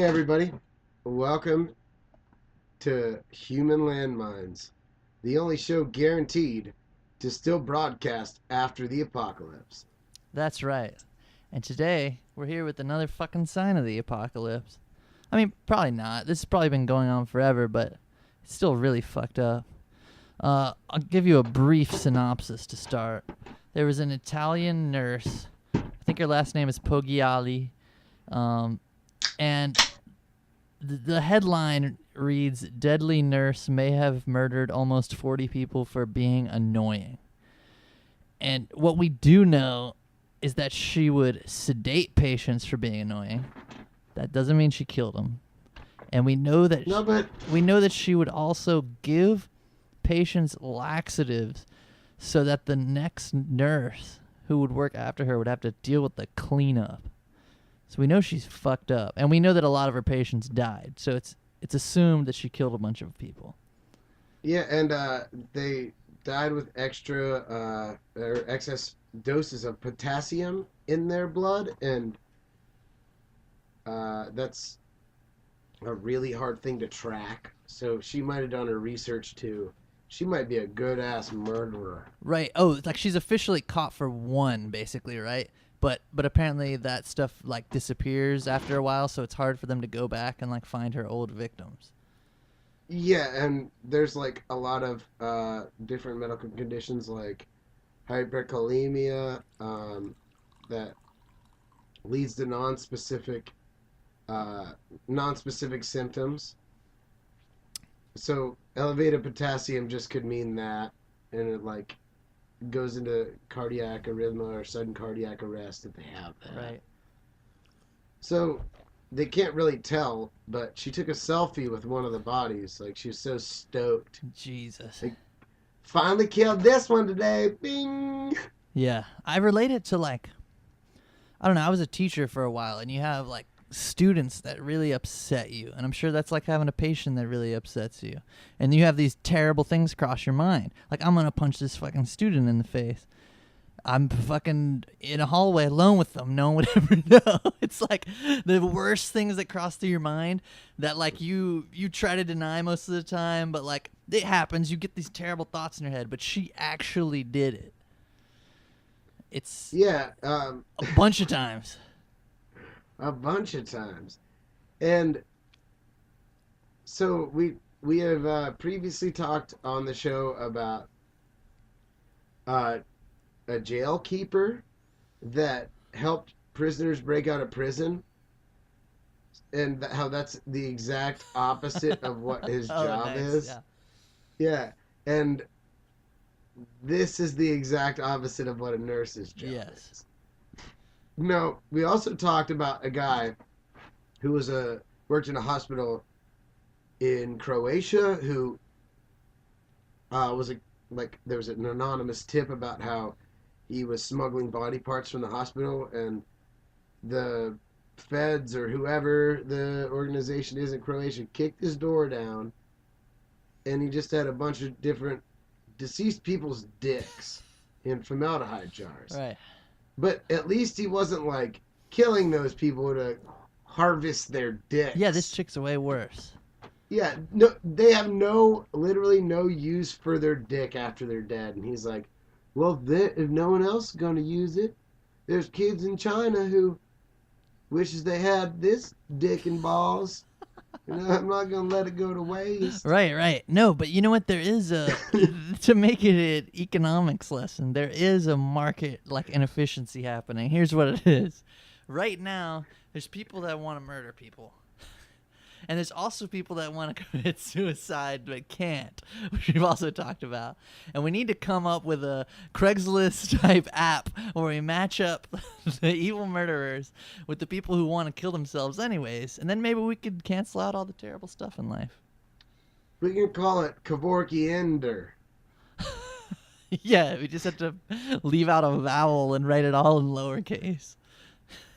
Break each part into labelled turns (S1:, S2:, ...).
S1: Hey everybody, welcome to Human Landmines, the only show guaranteed to still broadcast after the apocalypse.
S2: That's right. And today, we're here with another fucking sign of the apocalypse. I mean, probably not. This has probably been going on forever, but it's still really fucked up. I'll give you a brief synopsis to start. There was an Italian nurse. I think her last name is Poggiali. And the headline reads, "Deadly nurse may have murdered almost 40 people for being annoying." And what we do know is that she would sedate patients for being annoying. That doesn't mean she killed them. And we know that she would also give patients laxatives so that the next nurse who would work after her would have to deal with the cleanup. So we know she's fucked up, and we know that a lot of her patients died. So it's assumed that she killed a bunch of people.
S1: Yeah, and they died with extra or excess doses of potassium in their blood, and that's a really hard thing to track. So she might have done her research too. She might be a good ass murderer.
S2: Right. Oh, it's like she's officially caught for one, basically, right? But apparently that stuff like disappears after a while, so it's hard for them to go back and like find her old victims.
S1: Yeah, and there's like a lot of different medical conditions like hyperkalemia that leads to non-specific symptoms. So elevated potassium just could mean that, and it like goes into cardiac arrhythmia or sudden cardiac arrest if they have that.
S2: Right.
S1: So they can't really tell, but she took a selfie with one of the bodies. Like, she was so stoked.
S2: Jesus.
S1: Like, finally killed this one today. Bing!
S2: Yeah. I relate it to like, I don't know, I was a teacher for a while, and you have like students that really upset you, and I'm sure that's like having a patient that really upsets you, and you have these terrible things cross your mind, like, I'm gonna punch this fucking student in the face. I'm fucking in a hallway alone with them, no one would ever know. It's like the worst things that cross through your mind that like you try to deny most of the time, but like it happens. You get these terrible thoughts in your head, but she actually did it. It's a bunch of times.
S1: A bunch of times. And so we have previously talked on the show about a jail keeper that helped prisoners break out of prison, and how that's the exact opposite of what his job is. Yeah. And this is the exact opposite of what a nurse's job is. No, we also talked about a guy who worked in a hospital in Croatia who there was an anonymous tip about how he was smuggling body parts from the hospital, and the feds or whoever the organization is in Croatia kicked his door down, and he just had a bunch of different deceased people's dicks in formaldehyde jars.
S2: Right.
S1: But at least he wasn't like killing those people to harvest their dicks.
S2: Yeah, this chick's way worse.
S1: Yeah, no, they have literally no use for their dick after they're dead. And he's like, well, if no one else is going to use it, there's kids in China who wishes they had this dick and balls. I'm not going to let it go to waste.
S2: Right. No, but you know what? There is to make it an economics lesson, there is a market like inefficiency happening. Here's what it is. Right now, there's people that want to murder people. And there's also people that want to commit suicide but can't, which we've also talked about. And we need to come up with a Craigslist-type app where we match up the evil murderers with the people who want to kill themselves anyways. And then maybe we could cancel out all the terrible stuff in life.
S1: We can call it Kevorkian Ender.
S2: Yeah, we just have to leave out a vowel and write it all in lowercase.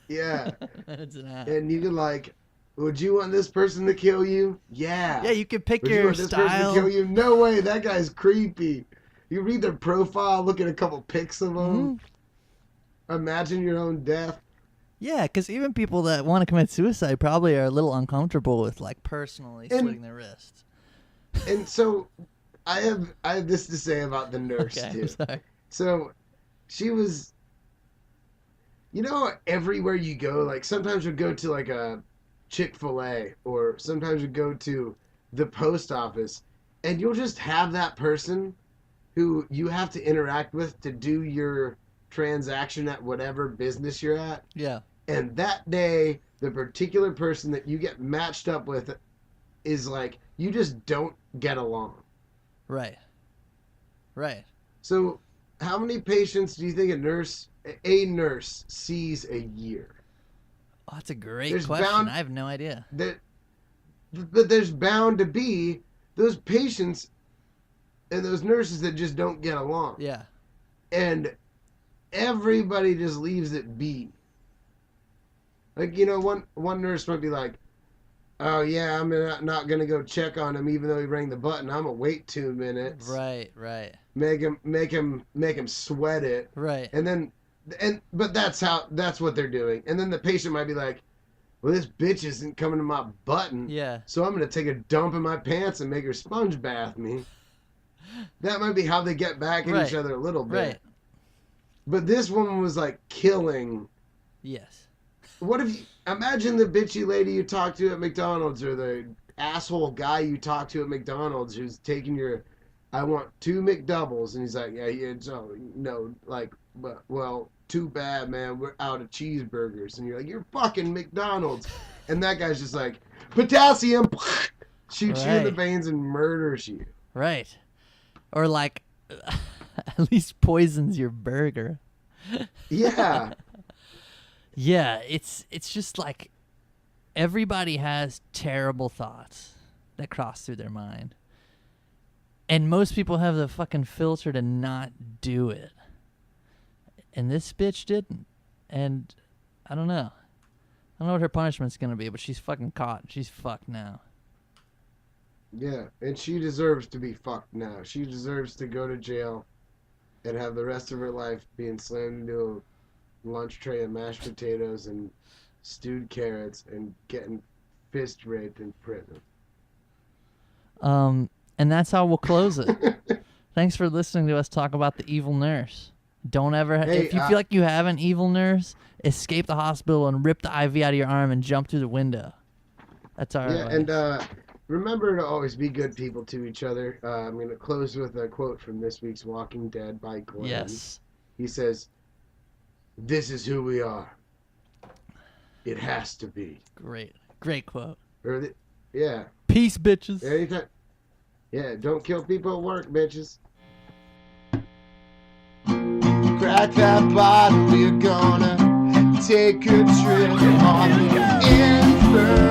S1: Yeah.
S2: That's an app.
S1: And you can like... Would you want this person to kill you? Yeah.
S2: Yeah, you can pick
S1: Would
S2: your
S1: you want this person
S2: style.
S1: to kill you? No way, that guy's creepy. You read their profile, look at a couple pics of them. Mm-hmm. Imagine your own death.
S2: Yeah, because even people that want to commit suicide probably are a little uncomfortable with like personally slitting their wrists.
S1: And so I have this to say about the nurse
S2: Okay,
S1: too.
S2: I'm sorry.
S1: So she was, everywhere you go, like sometimes we'd go to like a Chick-fil-A or sometimes we'd go to the post office, and you'll just have that person who you have to interact with to do your transaction at whatever business you're at.
S2: Yeah.
S1: And that day, the particular person that you get matched up with is like, you just don't get along.
S2: Right. Right.
S1: So, how many patients do you think a nurse sees a year?
S2: Oh, that's a great question. I have no idea.
S1: But there's bound to be those patients and those nurses that just don't get along.
S2: Yeah.
S1: And everybody just leaves it be. Like, one nurse might be like, oh yeah, I'm not gonna go check on him even though he rang the button. I'm gonna wait 2 minutes.
S2: Right. Right.
S1: Make him sweat it.
S2: Right.
S1: But that's what they're doing. And then the patient might be like, well, this bitch isn't coming to my button.
S2: Yeah.
S1: So I'm gonna take a dump in my pants and make her sponge bath me. That might be how they get back at each other a little bit.
S2: Right.
S1: But this woman was like killing.
S2: Yes.
S1: What if you imagine the bitchy lady you talk to at McDonald's or the asshole guy you talk to at McDonald's who's taking your, I want 2 McDoubles, and he's like, yeah, so no, like, well, too bad, man, we're out of cheeseburgers, and you're like, you're fucking McDonald's, and that guy's just like, potassium, shoots you in the veins and murders you.
S2: Right. Or like, at least poisons your burger.
S1: Yeah.
S2: Yeah, it's just like everybody has terrible thoughts that cross through their mind. And most people have the fucking filter to not do it. And this bitch didn't. And I don't know. I don't know what her punishment's going to be, but she's fucking caught. She's fucked now.
S1: Yeah, and she deserves to be fucked now. She deserves to go to jail and have the rest of her life being slammed into a lunch tray of mashed potatoes and stewed carrots and getting fist raped in prison.
S2: And that's how we'll close it. Thanks for listening to us talk about the evil nurse. Don't ever, if you feel like you have an evil nurse, escape the hospital and rip the IV out of your arm and jump through the window. That's our advice.
S1: And remember to always be good people to each other. I'm going to close with a quote from this week's Walking Dead by Glenn.
S2: Yes.
S1: He says, "This is who we are. It has to be."
S2: Great quote.
S1: Yeah.
S2: Peace, bitches.
S1: Anytime. Yeah, don't kill people at work, bitches. Crack that bottle, we're gonna take a trip on the inferno.